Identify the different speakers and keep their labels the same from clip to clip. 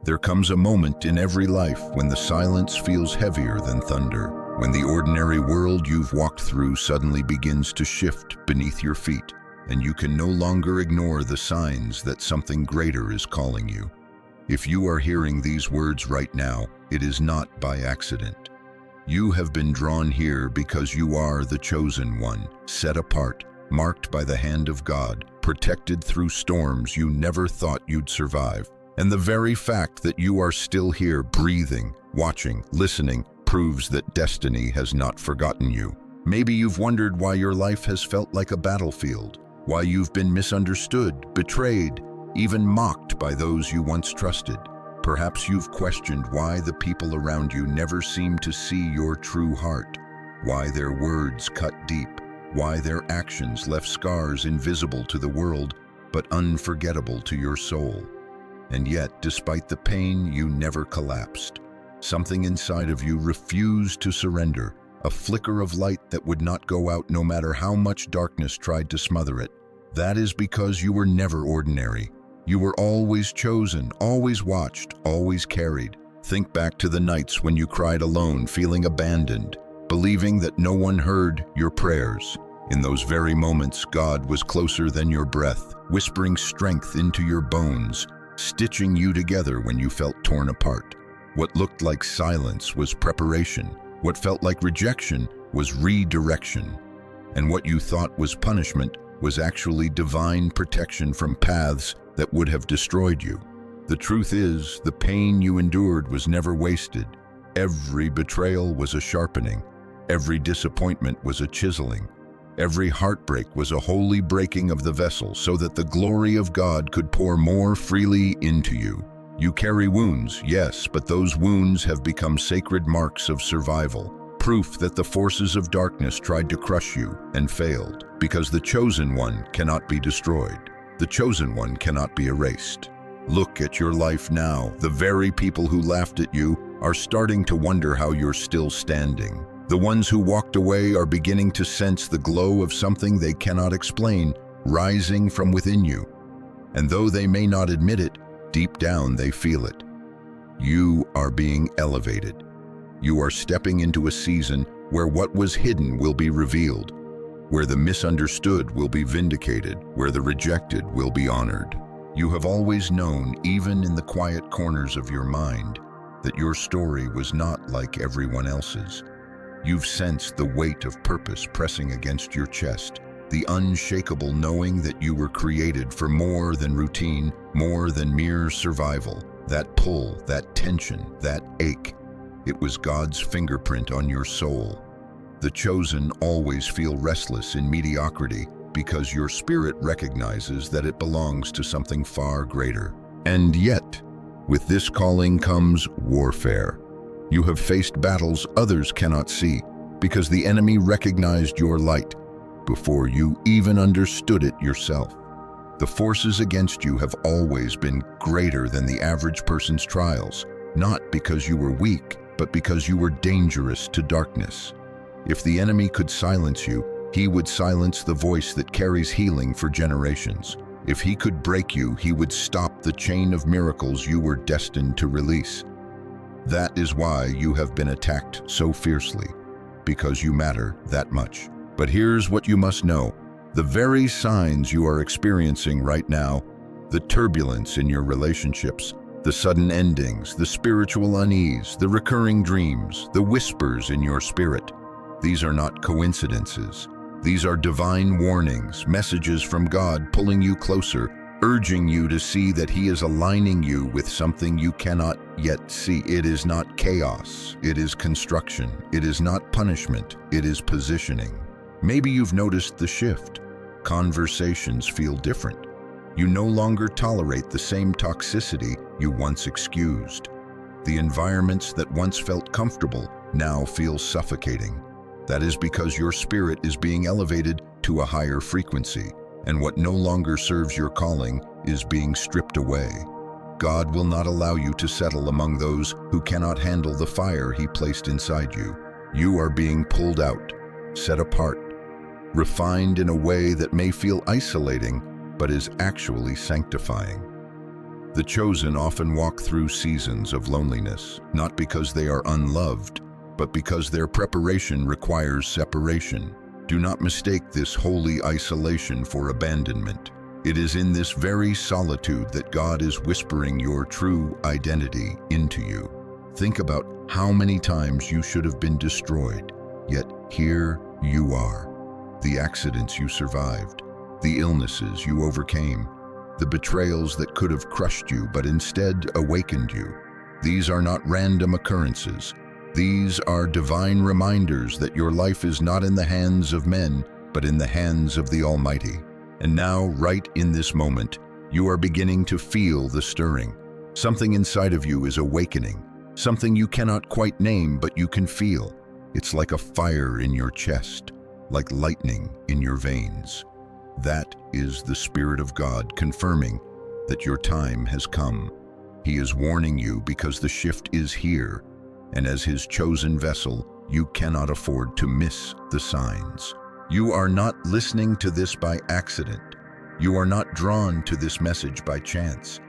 Speaker 1: There comes a moment in every life when the silence feels heavier than thunder, when the ordinary world you've walked through suddenly begins to shift beneath your feet, and you can no longer ignore the signs that something greater is calling you. If you are hearing these words right now, it is not by accident. You have been drawn here because you are the chosen one, set apart, marked by the hand of God, protected through storms you never thought you'd survive. And the very fact that you are still here, breathing, watching, listening, proves that destiny has not forgotten you. Maybe you've wondered why your life has felt like a battlefield, why you've been misunderstood, betrayed, even mocked by those you once trusted. Perhaps you've questioned why the people around you never seem to see your true heart, why their words cut deep, why their actions left scars invisible to the world but unforgettable to your soul. And yet, despite the pain, you never collapsed. Something inside of you refused to surrender, a flicker of light that would not go out no matter how much darkness tried to smother it. That is because you were never ordinary. You were always chosen, always watched, always carried. Think back to the nights when you cried alone, feeling abandoned, believing that no one heard your prayers. In those very moments, God was closer than your breath, whispering strength into your bones, stitching you together when you felt torn apart. What looked like silence was preparation. What felt like rejection was redirection. And what you thought was punishment was actually divine protection from paths that would have destroyed you. The truth is, the pain you endured was never wasted. Every betrayal was a sharpening. Every disappointment was a chiseling. Every heartbreak was a holy breaking of the vessel so that the glory of God could pour more freely into you. You carry wounds, yes, but those wounds have become sacred marks of survival, proof that the forces of darkness tried to crush you and failed, because the chosen one cannot be destroyed. The chosen one cannot be erased. Look at your life now. The very people who laughed at you are starting to wonder how you're still standing. The ones who walked away are beginning to sense the glow of something they cannot explain, rising from within you. And though they may not admit it, deep down they feel it. You are being elevated. You are stepping into a season where what was hidden will be revealed, where the misunderstood will be vindicated, where the rejected will be honored. You have always known, even in the quiet corners of your mind, that your story was not like everyone else's. You've sensed the weight of purpose pressing against your chest, the unshakable knowing that you were created for more than routine, more than mere survival. That pull, that tension, that ache, it was God's fingerprint on your soul. The chosen always feel restless in mediocrity because your spirit recognizes that it belongs to something far greater. And yet, with this calling comes warfare. You have faced battles others cannot see because the enemy recognized your light before you even understood it yourself. The forces against you have always been greater than the average person's trials, not because you were weak, but because you were dangerous to darkness. If the enemy could silence you, he would silence the voice that carries healing for generations. If he could break you, he would stop the chain of miracles you were destined to release. That is why you have been attacked so fiercely, because you matter that much. But here's what you must know. The very signs you are experiencing right now, the turbulence in your relationships, the sudden endings, the spiritual unease, the recurring dreams, the whispers in your spirit, these are not coincidences. These are divine warnings, messages from God pulling you closer, urging you to see that He is aligning you with something you cannot yet see. It is not chaos, it is construction. It is not punishment, it is positioning. Maybe you've noticed the shift. Conversations feel different. You no longer tolerate the same toxicity you once excused. The environments that once felt comfortable now feel suffocating. That is because your spirit is being elevated to a higher frequency, and what no longer serves your calling is being stripped away. God will not allow you to settle among those who cannot handle the fire He placed inside you. You are being pulled out, set apart, refined in a way that may feel isolating, but is actually sanctifying. The chosen often walk through seasons of loneliness, not because they are unloved, but because their preparation requires separation. Do not mistake this holy isolation for abandonment. It is in this very solitude that God is whispering your true identity into you. Think about how many times you should have been destroyed, yet here you are. The accidents you survived, the illnesses you overcame, the betrayals that could have crushed you but instead awakened you. These are not random occurrences. These are divine reminders that your life is not in the hands of men, but in the hands of the Almighty. And now, right in this moment, you are beginning to feel the stirring. Something inside of you is awakening, something you cannot quite name, but you can feel. It's like a fire in your chest, like lightning in your veins. That is the Spirit of God confirming that your time has come. He is warning you because the shift is here, and as His chosen vessel, you cannot afford to miss the signs. You are not listening to this by accident. You are not drawn to this message by chance.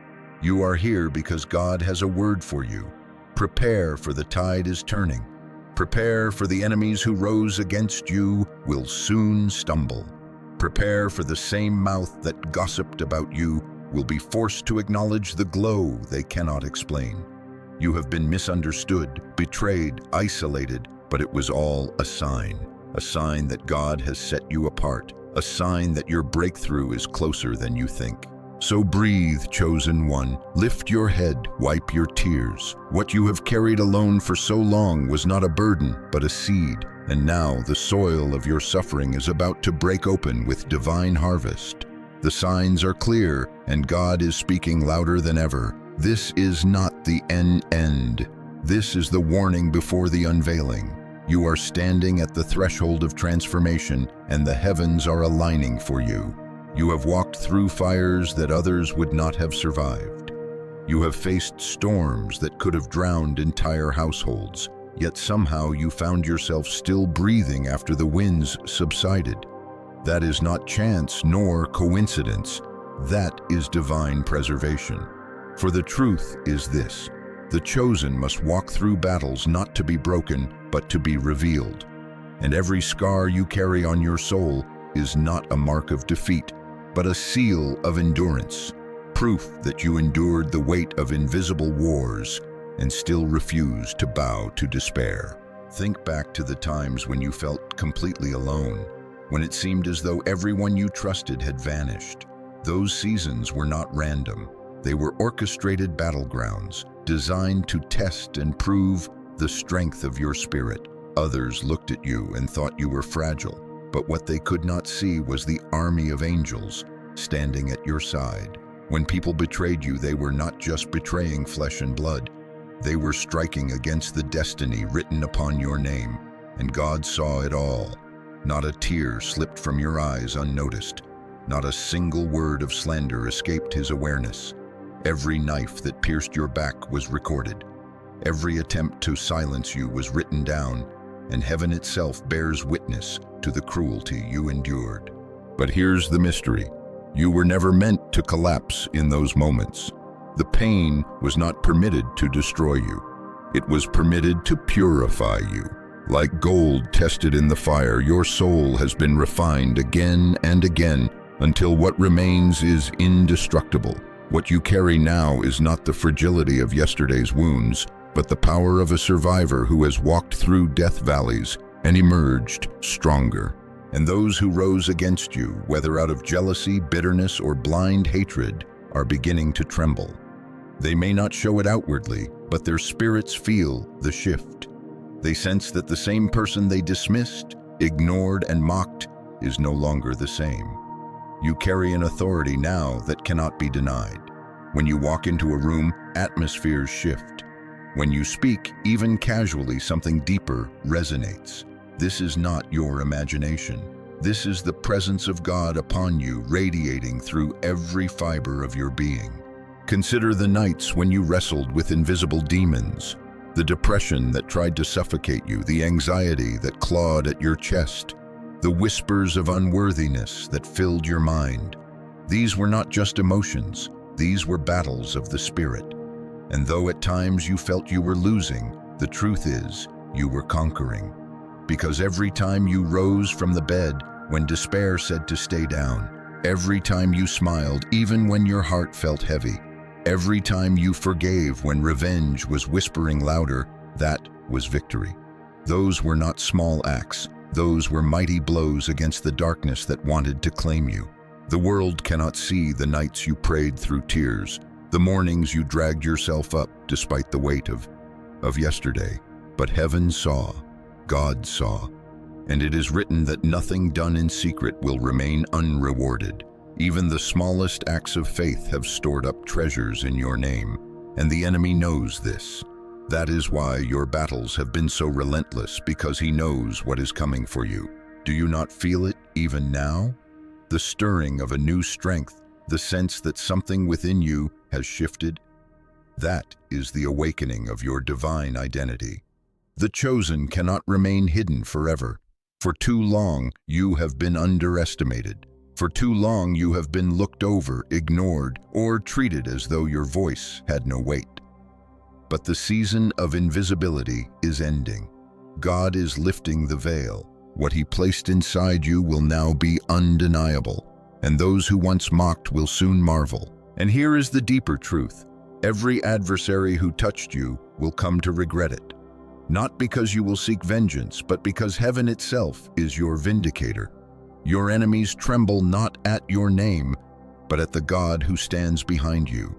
Speaker 1: You are here because God has a word for you. Prepare, for the tide is turning. Prepare, for the enemies who rose against you will soon stumble. Prepare, for the same mouth that gossiped about you will be forced to acknowledge the glow they cannot explain. You have been misunderstood, betrayed, isolated, but it was all a sign that God has set you apart, a sign that your breakthrough is closer than you think. So breathe, chosen one. Lift your head, wipe your tears. What you have carried alone for so long was not a burden, but a seed. And now the soil of your suffering is about to break open with divine harvest. The signs are clear, and God is speaking louder than ever. This is not the end. This is the warning before the unveiling. You are standing at the threshold of transformation, and the heavens are aligning for you. You have walked through fires that others would not have survived. You have faced storms that could have drowned entire households, yet somehow you found yourself still breathing after the winds subsided. That is not chance nor coincidence. That is divine preservation. For the truth is this: the chosen must walk through battles not to be broken, but to be revealed. And every scar you carry on your soul is not a mark of defeat, but a seal of endurance, proof that you endured the weight of invisible wars and still refused to bow to despair. Think back to the times when you felt completely alone, when it seemed as though everyone you trusted had vanished. Those seasons were not random. They were orchestrated battlegrounds, designed to test and prove the strength of your spirit. Others looked at you and thought you were fragile, but what they could not see was the army of angels standing at your side. When people betrayed you, they were not just betraying flesh and blood. They were striking against the destiny written upon your name, and God saw it all. Not a tear slipped from your eyes unnoticed. Not a single word of slander escaped His awareness. Every knife that pierced your back was recorded. Every attempt to silence you was written down, and heaven itself bears witness to the cruelty you endured. But here's the mystery. You were never meant to collapse in those moments. The pain was not permitted to destroy you. It was permitted to purify you. Like gold tested in the fire, your soul has been refined again and again until what remains is indestructible. What you carry now is not the fragility of yesterday's wounds, but the power of a survivor who has walked through death valleys and emerged stronger. And those who rose against you, whether out of jealousy, bitterness, or blind hatred, are beginning to tremble. They may not show it outwardly, but their spirits feel the shift. They sense that the same person they dismissed, ignored, and mocked is no longer the same. You carry an authority now that cannot be denied. When you walk into a room, atmospheres shift. When you speak, even casually, something deeper resonates. This is not your imagination. This is the presence of God upon you, radiating through every fiber of your being. Consider the nights when you wrestled with invisible demons, the depression that tried to suffocate you, the anxiety that clawed at your chest, the whispers of unworthiness that filled your mind. These were not just emotions. These were battles of the Spirit. And though at times you felt you were losing, the truth is, you were conquering. Because every time you rose from the bed when despair said to stay down, every time you smiled even when your heart felt heavy, every time you forgave when revenge was whispering louder, that was victory. Those were not small acts. Those were mighty blows against the darkness that wanted to claim you. The world cannot see the nights you prayed through tears, the mornings you dragged yourself up despite the weight of yesterday. But heaven saw, God saw, and it is written that nothing done in secret will remain unrewarded. Even the smallest acts of faith have stored up treasures in your name, and the enemy knows this. That is why your battles have been so relentless, because he knows what is coming for you. Do you not feel it even now? The stirring of a new strength, the sense that something within you has shifted? That is the awakening of your divine identity. The chosen cannot remain hidden forever. For too long, you have been underestimated. For too long, you have been looked over, ignored, or treated as though your voice had no weight. But the season of invisibility is ending. God is lifting the veil. What he placed inside you will now be undeniable, and those who once mocked will soon marvel. And here is the deeper truth. Every adversary who touched you will come to regret it. Not because you will seek vengeance, but because heaven itself is your vindicator. Your enemies tremble not at your name, but at the God who stands behind you.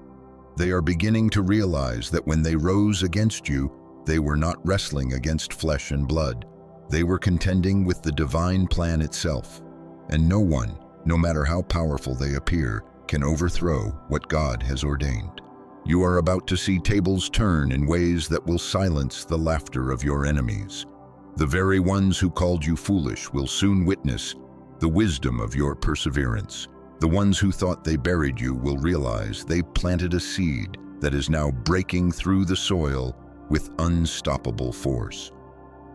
Speaker 1: They are beginning to realize that when they rose against you, they were not wrestling against flesh and blood. They were contending with the divine plan itself. And no one, no matter how powerful they appear, can overthrow what God has ordained. You are about to see tables turn in ways that will silence the laughter of your enemies. The very ones who called you foolish will soon witness the wisdom of your perseverance. The ones who thought they buried you will realize they planted a seed that is now breaking through the soil with unstoppable force.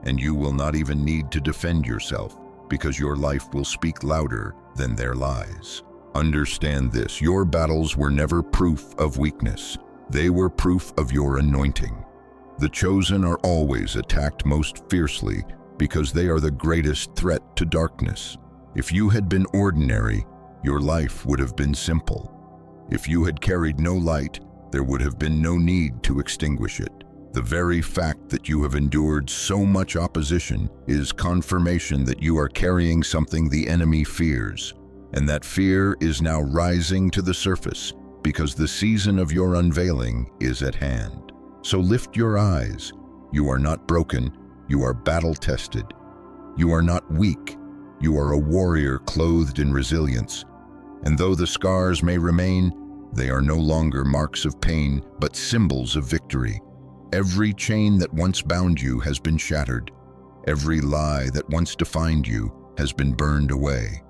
Speaker 1: And you will not even need to defend yourself, because your life will speak louder than their lies. Understand this: your battles were never proof of weakness. They were proof of your anointing. The chosen are always attacked most fiercely because they are the greatest threat to darkness. If you had been ordinary, your life would have been simple. If you had carried no light, there would have been no need to extinguish it. The very fact that you have endured so much opposition is confirmation that you are carrying something the enemy fears. And that fear is now rising to the surface because the season of your unveiling is at hand. So lift your eyes. You are not broken. You are battle-tested. You are not weak. You are a warrior clothed in resilience. And though the scars may remain, they are no longer marks of pain, but symbols of victory. Every chain that once bound you has been shattered. Every lie that once defined you has been burned away.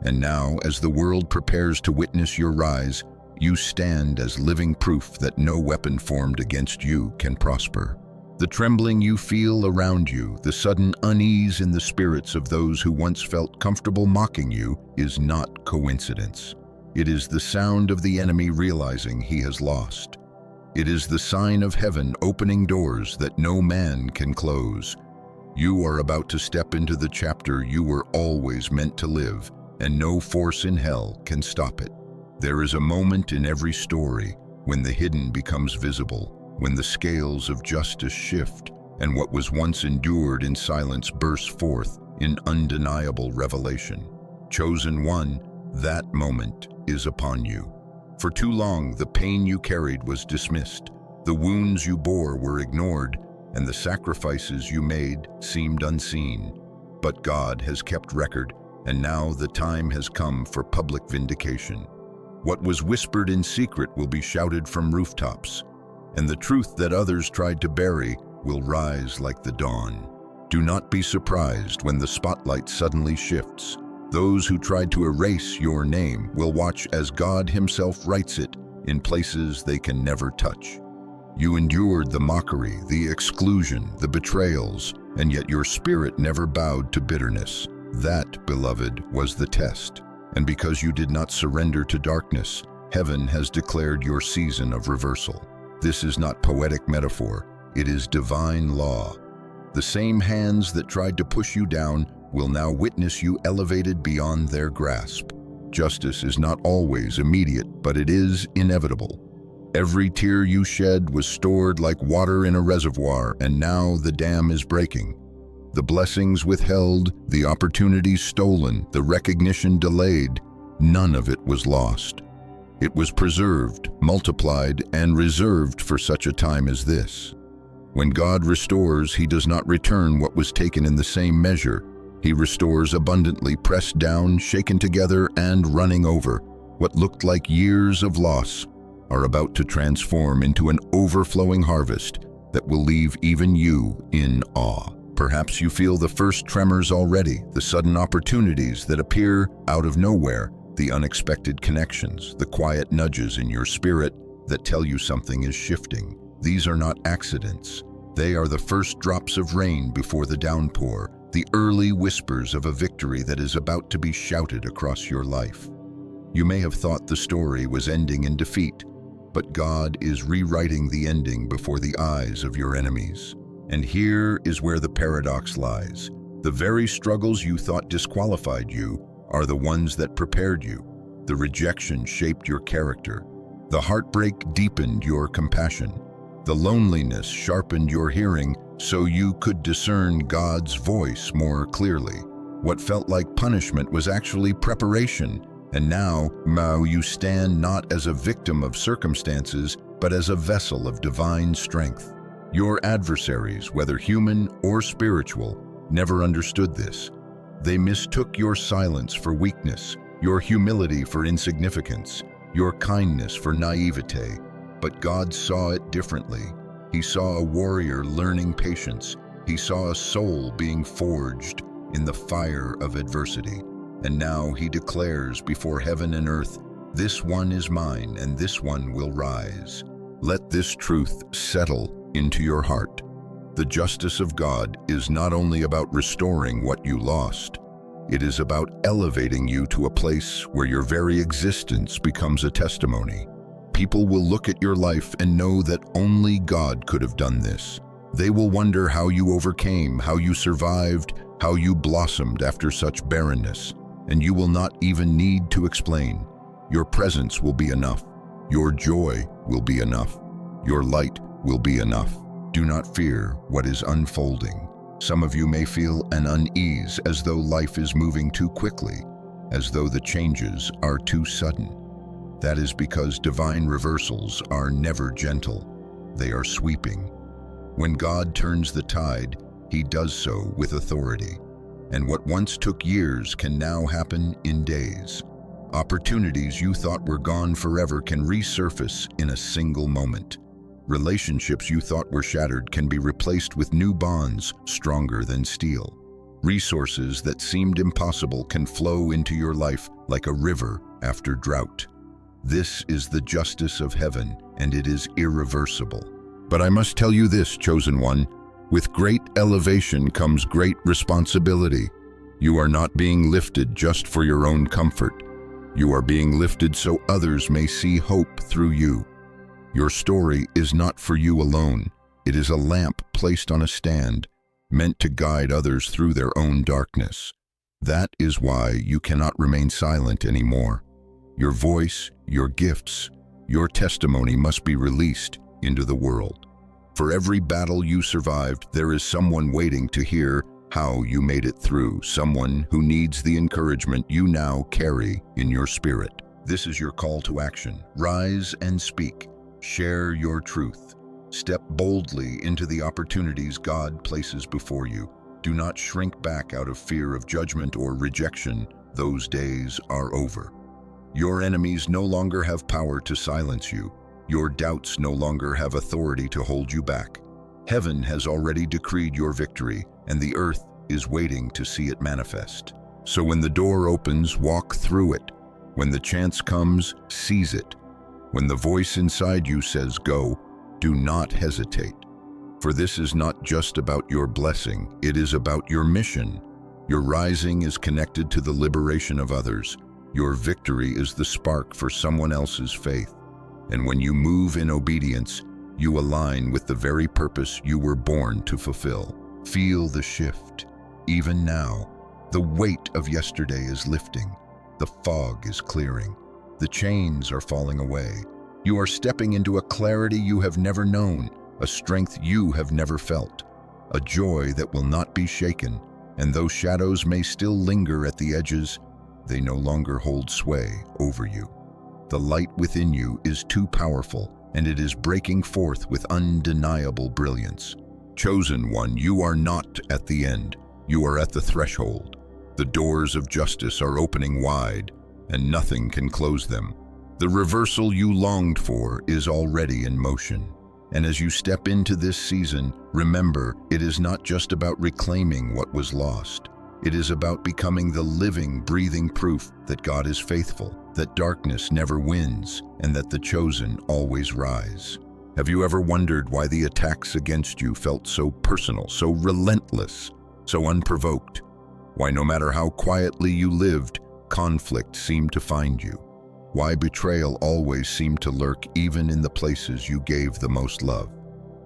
Speaker 1: And now, as the world prepares to witness your rise, you stand as living proof that no weapon formed against you can prosper. The trembling you feel around you, the sudden unease in the spirits of those who once felt comfortable mocking you, is not coincidence. It is the sound of the enemy realizing he has lost. It is the sign of heaven opening doors that no man can close. You are about to step into the chapter you were always meant to live, and no force in hell can stop it. There is a moment in every story when the hidden becomes visible, when the scales of justice shift, and what was once endured in silence bursts forth in undeniable revelation. Chosen one, that moment is upon you. For too long, the pain you carried was dismissed, the wounds you bore were ignored, and the sacrifices you made seemed unseen. But God has kept record, and now the time has come for public vindication. What was whispered in secret will be shouted from rooftops, and the truth that others tried to bury will rise like the dawn. Do not be surprised when the spotlight suddenly shifts. Those who tried to erase your name will watch as God himself writes it in places they can never touch. You endured the mockery, the exclusion, the betrayals, and yet your spirit never bowed to bitterness. That, beloved, was the test. And because you did not surrender to darkness, Heaven has declared your season of reversal. This is not poetic metaphor, it is divine law. The same hands that tried to push you down will now witness you elevated beyond their grasp. Justice is not always immediate, but it is inevitable. Every tear you shed was stored like water in a reservoir, and now the dam is breaking. The blessings withheld, the opportunities stolen, the recognition delayed, none of it was lost. It was preserved, multiplied, and reserved for such a time as this. When God restores, He does not return what was taken in the same measure. He restores abundantly, pressed down, shaken together, and running over. What looked like years of loss are about to transform into an overflowing harvest that will leave even you in awe. Perhaps you feel the first tremors already, the sudden opportunities that appear out of nowhere, the unexpected connections, the quiet nudges in your spirit that tell you something is shifting. These are not accidents. They are the first drops of rain before the downpour, the early whispers of a victory that is about to be shouted across your life. You may have thought the story was ending in defeat, but God is rewriting the ending before the eyes of your enemies. And here is where the paradox lies. The very struggles you thought disqualified you are the ones that prepared you. The rejection shaped your character. The heartbreak deepened your compassion. The loneliness sharpened your hearing so you could discern God's voice more clearly. What felt like punishment was actually preparation, and now you stand not as a victim of circumstances, but as a vessel of divine strength. Your adversaries, whether human or spiritual, never understood this. They mistook your silence for weakness, your humility for insignificance, your kindness for naivete. But God saw it differently. He saw a warrior learning patience. He saw a soul being forged in the fire of adversity. And now He declares before heaven and earth, "This one is mine, and this one will rise." Let this truth settle into your heart. The justice of God is not only about restoring what you lost, it is about elevating you to a place where your very existence becomes a testimony. People will look at your life and know that only God could have done this. They will wonder how you overcame, how you survived, how you blossomed after such barrenness. And you will not even need to explain. Your presence will be enough. Your joy will be enough. Your light will be enough. Do not fear what is unfolding. Some of you may feel an unease, as though life is moving too quickly, as though the changes are too sudden. That is because divine reversals are never gentle. They are sweeping. When God turns the tide, He does so with authority. And what once took years can now happen in days. Opportunities you thought were gone forever can resurface in a single moment. Relationships you thought were shattered can be replaced with new bonds stronger than steel. Resources that seemed impossible can flow into your life like a river after drought. This is the justice of heaven, and it is irreversible. But I must tell you this, chosen one, with great elevation comes great responsibility. You are not being lifted just for your own comfort. You are being lifted so others may see hope through you. Your story is not for you alone. It is a lamp placed on a stand, meant to guide others through their own darkness. That is why you cannot remain silent anymore. Your voice, your gifts, your testimony must be released into the world. For every battle you survived, there is someone waiting to hear how you made it through, someone who needs the encouragement you now carry in your spirit. This is your call to action. Rise and speak. Share your truth. Step boldly into the opportunities God places before you. Do not shrink back out of fear of judgment or rejection. Those days are over. Your enemies no longer have power to silence you. Your doubts no longer have authority to hold you back. Heaven has already decreed your victory, and the earth is waiting to see it manifest. So when the door opens, walk through it. When the chance comes, seize it. When the voice inside you says go, do not hesitate. For this is not just about your blessing, it is about your mission. Your rising is connected to the liberation of others. Your victory is the spark for someone else's faith. And when you move in obedience, you align with the very purpose you were born to fulfill. Feel the shift. Even now, the weight of yesterday is lifting. The fog is clearing. The chains are falling away. You are stepping into a clarity you have never known, a strength you have never felt, a joy that will not be shaken. And though shadows may still linger at the edges, they no longer hold sway over you. The light within you is too powerful, and it is breaking forth with undeniable brilliance. Chosen one, you are not at the end. You are at the threshold. The doors of justice are opening wide, and nothing can close them. The reversal you longed for is already in motion. And as you step into this season, remember, it is not just about reclaiming what was lost. It is about becoming the living, breathing proof that God is faithful, that darkness never wins, and that the chosen always rise. Have you ever wondered why the attacks against you felt so personal, so relentless, so unprovoked? Why no matter how quietly you lived, conflict seemed to find you? Why betrayal always seemed to lurk even in the places you gave the most love?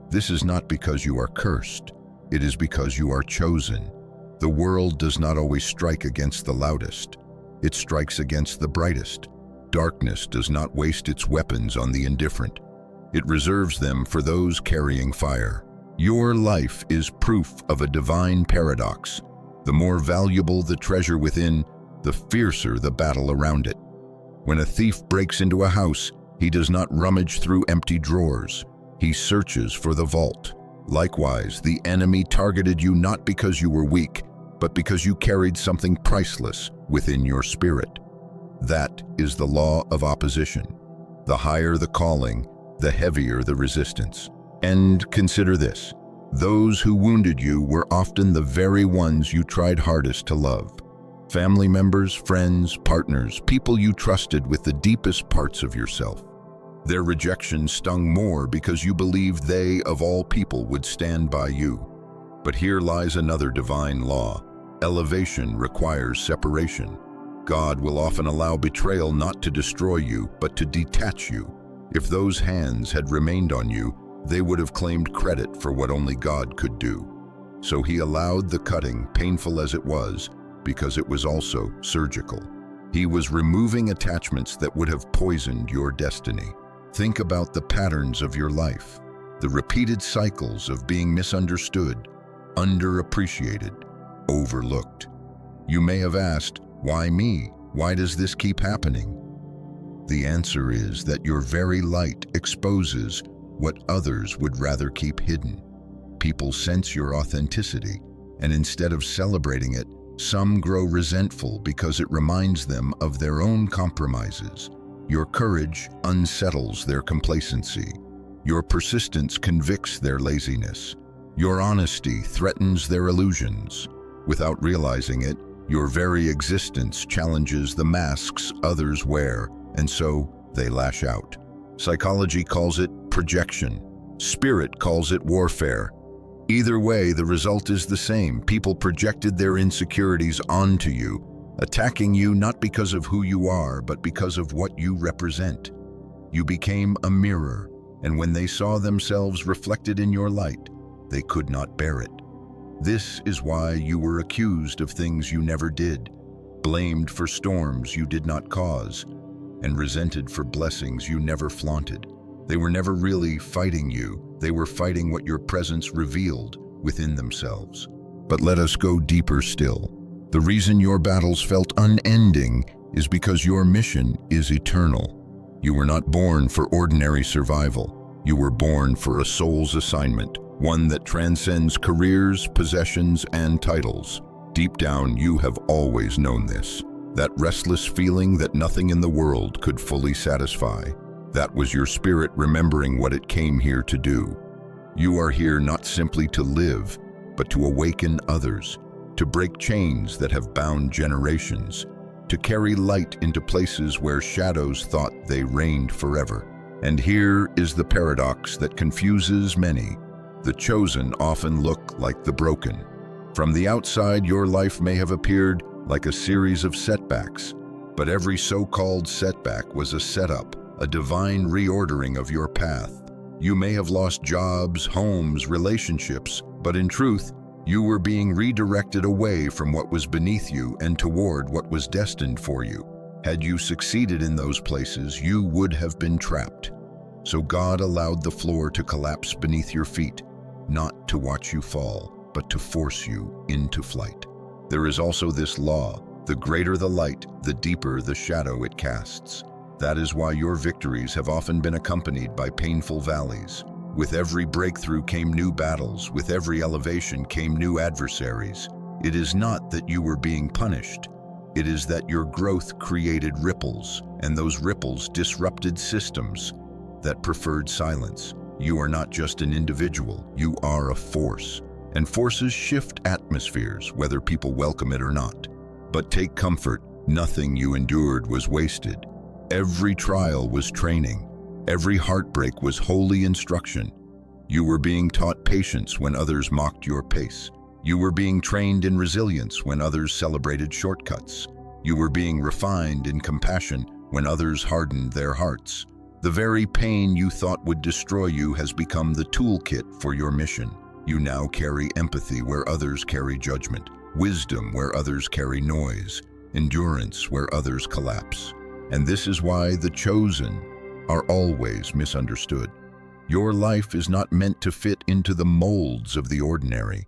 Speaker 1: This is not because you are cursed. It is because you are chosen. The world does not always strike against the loudest. It strikes against the brightest. Darkness does not waste its weapons on the indifferent. It reserves them for those carrying fire. Your life is proof of a divine paradox. The more valuable the treasure within, the fiercer the battle around it. When a thief breaks into a house, he does not rummage through empty drawers. He searches for the vault. Likewise, the enemy targeted you not because you were weak, but because you carried something priceless within your spirit. That is the law of opposition. The higher the calling, the heavier the resistance. And consider this: those who wounded you were often the very ones you tried hardest to love. Family members, friends, partners, people you trusted with the deepest parts of yourself. Their rejection stung more because you believed they, of all people, would stand by you. But here lies another divine law. Elevation requires separation. God will often allow betrayal not to destroy you, but to detach you. If those hands had remained on you, they would have claimed credit for what only God could do. So he allowed the cutting, painful as it was, because it was also surgical. He was removing attachments that would have poisoned your destiny. Think about the patterns of your life, the repeated cycles of being misunderstood, underappreciated, overlooked. You may have asked, why me? Why does this keep happening? The answer is that your very light exposes what others would rather keep hidden. People sense your authenticity, and instead of celebrating it, some grow resentful because it reminds them of their own compromises. Your courage unsettles their complacency. Your persistence convicts their laziness. Your honesty threatens their illusions. Without realizing it, your very existence challenges the masks others wear, and so they lash out. Psychology calls it projection. Spirit calls it warfare. Either way, the result is the same. People projected their insecurities onto you, attacking you not because of who you are, but because of what you represent. You became a mirror, and when they saw themselves reflected in your light, they could not bear it. This is why you were accused of things you never did, blamed for storms you did not cause, and resented for blessings you never flaunted. They were never really fighting you. They were fighting what your presence revealed within themselves. But let us go deeper still. The reason your battles felt unending is because your mission is eternal. You were not born for ordinary survival. You were born for a soul's assignment, one that transcends careers, possessions, and titles. Deep down, you have always known this. That restless feeling that nothing in the world could fully satisfy. That was your spirit remembering what it came here to do. You are here not simply to live, but to awaken others, to break chains that have bound generations, to carry light into places where shadows thought they reigned forever. And here is the paradox that confuses many. The chosen often look like the broken. From the outside, your life may have appeared like a series of setbacks, But every so-called setback was a setup, a divine reordering of your path. You may have lost jobs, homes, relationships, but in truth, you were being redirected away from what was beneath you and toward what was destined for you. Had you succeeded in those places, you would have been trapped. So God allowed the floor to collapse beneath your feet, not to watch you fall, but to force you into flight. There is also this law: the greater the light, the deeper the shadow it casts. That is why your victories have often been accompanied by painful valleys. With every breakthrough came new battles. With every elevation came new adversaries. It is not that you were being punished. It is that your growth created ripples, and those ripples disrupted systems that preferred silence. You are not just an individual, you are a force. And forces shift atmospheres, whether people welcome it or not. But take comfort, nothing you endured was wasted. Every trial was training. Every heartbreak was holy instruction. You were being taught patience when others mocked your pace. You were being trained in resilience when others celebrated shortcuts. You were being refined in compassion when others hardened their hearts. The very pain you thought would destroy you has become the toolkit for your mission. You now carry empathy where others carry judgment, wisdom where others carry noise, endurance where others collapse. And this is why the chosen are always misunderstood. Your life is not meant to fit into the molds of the ordinary.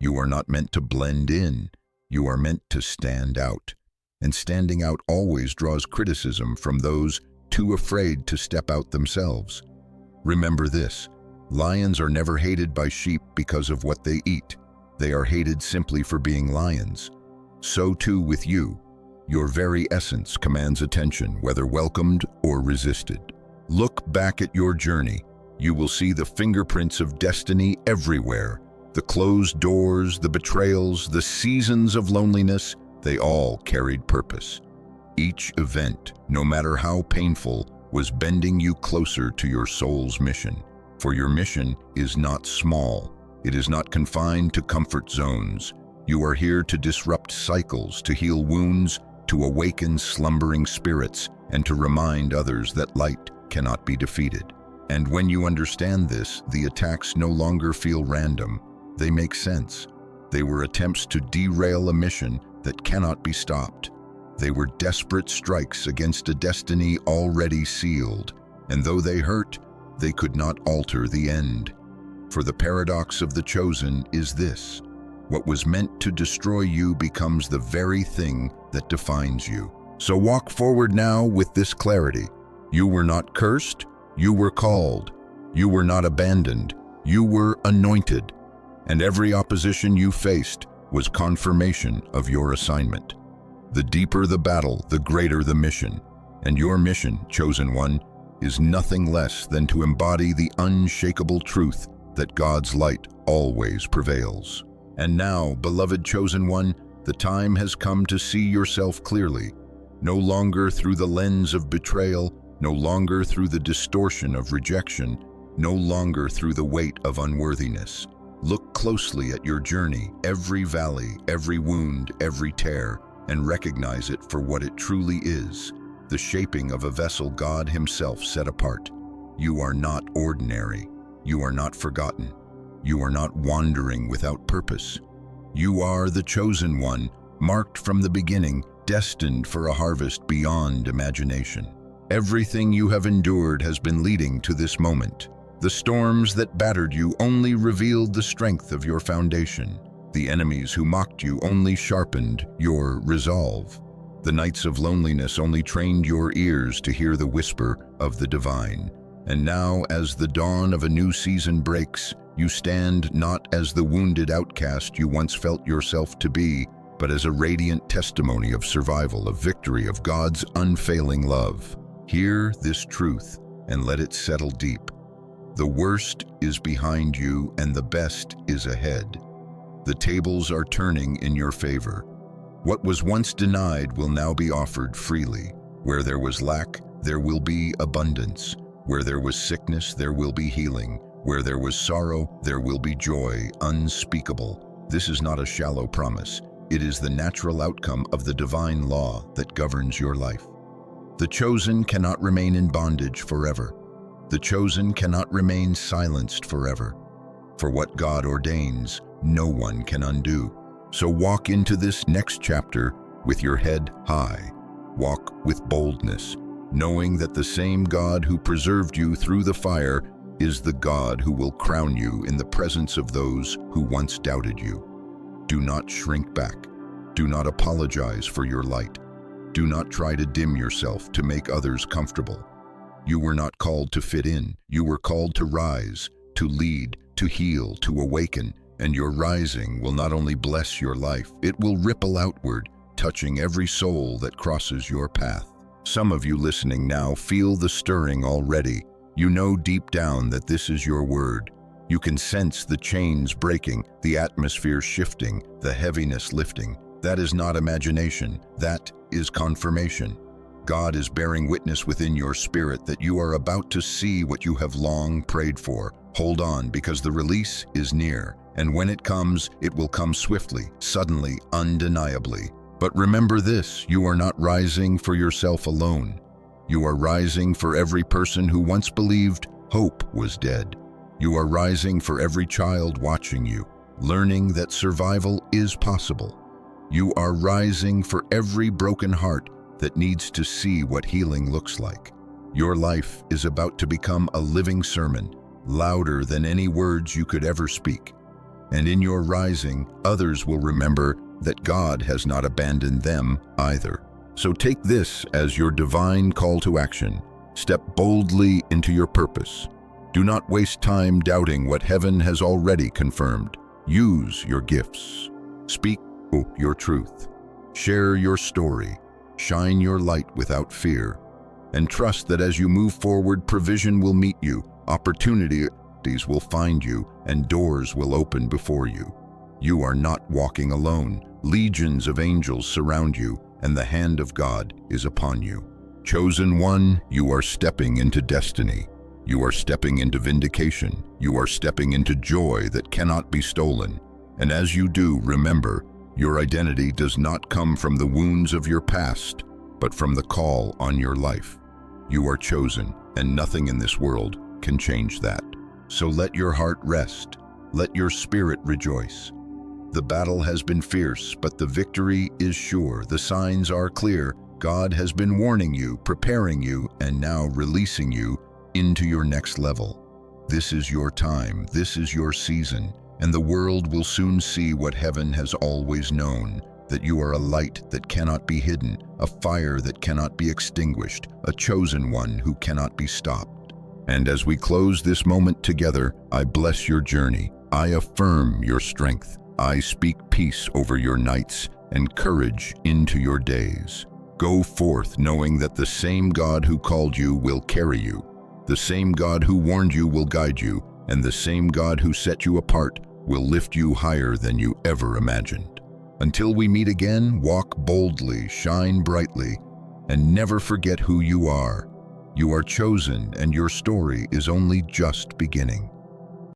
Speaker 1: You are not meant to blend in. You are meant to stand out. And standing out always draws criticism from those too afraid to step out themselves. Remember this: lions are never hated by sheep because of what they eat. They are hated simply for being lions. So too with you. Your very essence commands attention, whether welcomed or resisted. Look back at your journey. You will see the fingerprints of destiny everywhere. The closed doors, the betrayals, the seasons of loneliness, they all carried purpose. Each event, no matter how painful, was bending you closer to your soul's mission. For your mission is not small. It is not confined to comfort zones. You are here to disrupt cycles, to heal wounds, to awaken slumbering spirits, and to remind others that light cannot be defeated. And when you understand this, the attacks no longer feel random. They make sense. They were attempts to derail a mission that cannot be stopped. They were desperate strikes against a destiny already sealed, and though they hurt, they could not alter the end. For the paradox of the chosen is this: what was meant to destroy you becomes the very thing that defines you. So walk forward now with this clarity. You were not cursed, you were called. You were not abandoned, you were anointed. And every opposition you faced was confirmation of your assignment. The deeper the battle, the greater the mission. And your mission, chosen one, is nothing less than to embody the unshakable truth that God's light always prevails. And now, beloved chosen one, the time has come to see yourself clearly, no longer through the lens of betrayal, no longer through the distortion of rejection, no longer through the weight of unworthiness. Look closely at your journey, every valley, every wound, every tear, and recognize it for what it truly is, the shaping of a vessel God Himself set apart. You are not ordinary. You are not forgotten. You are not wandering without purpose. You are the chosen one, marked from the beginning, destined for a harvest beyond imagination. Everything you have endured has been leading to this moment. The storms that battered you only revealed the strength of your foundation. The enemies who mocked you only sharpened your resolve. The nights of loneliness only trained your ears to hear the whisper of the divine. And now, as the dawn of a new season breaks, you stand not as the wounded outcast you once felt yourself to be, but as a radiant testimony of survival, of victory, of God's unfailing love. Hear this truth and let it settle deep. The worst is behind you and the best is ahead. The tables are turning in your favor. What was once denied will now be offered freely. Where there was lack, there will be abundance. Where there was sickness, there will be healing. Where there was sorrow, there will be joy unspeakable. This is not a shallow promise. It is the natural outcome of the divine law that governs your life. The chosen cannot remain in bondage forever. The chosen cannot remain silenced forever. For what God ordains, no one can undo. So walk into this next chapter with your head high. Walk with boldness, knowing that the same God who preserved you through the fire is the God who will crown you in the presence of those who once doubted you. Do not shrink back. Do not apologize for your light. Do not try to dim yourself to make others comfortable. You were not called to fit in. You were called to rise, to lead, to heal, to awaken, and your rising will not only bless your life, it will ripple outward, touching every soul that crosses your path. Some of you listening now feel the stirring already. You know deep down that this is your word. You can sense the chains breaking, the atmosphere shifting, the heaviness lifting. That is not imagination. That is confirmation. God is bearing witness within your spirit that you are about to see what you have long prayed for. Hold on, because the release is near, and when it comes, it will come swiftly, suddenly, undeniably. But remember this, you are not rising for yourself alone. You are rising for every person who once believed hope was dead. You are rising for every child watching you, learning that survival is possible. You are rising for every broken heart that needs to see what healing looks like. Your life is about to become a living sermon, louder than any words you could ever speak. And in your rising, others will remember that God has not abandoned them either. So take this as your divine call to action. Step boldly into your purpose. Do not waste time doubting what heaven has already confirmed. Use your gifts. Speak your truth. Share your story. Shine your light without fear. And trust that as you move forward, provision will meet you, opportunities will find you, and doors will open before you. You are not walking alone. Legions of angels surround you, and the hand of God is upon you. Chosen one, you are stepping into destiny. You are stepping into vindication. You are stepping into joy that cannot be stolen. And as you do, remember, your identity does not come from the wounds of your past, but from the call on your life. You are chosen, and nothing in this world can change that. So let your heart rest. Let your spirit rejoice. The battle has been fierce, but the victory is sure. The signs are clear. God has been warning you, preparing you, and now releasing you into your next level. This is your time. This is your season. And the world will soon see what heaven has always known, that you are a light that cannot be hidden, a fire that cannot be extinguished, a chosen one who cannot be stopped. And as we close this moment together, I bless your journey. I affirm your strength. I speak peace over your nights and courage into your days. Go forth knowing that the same God who called you will carry you. The same God who warned you will guide you, and the same God who set you apart will lift you higher than you ever imagined. Until we meet again, walk boldly, shine brightly, and never forget who you are. You are chosen, and your story is only just beginning.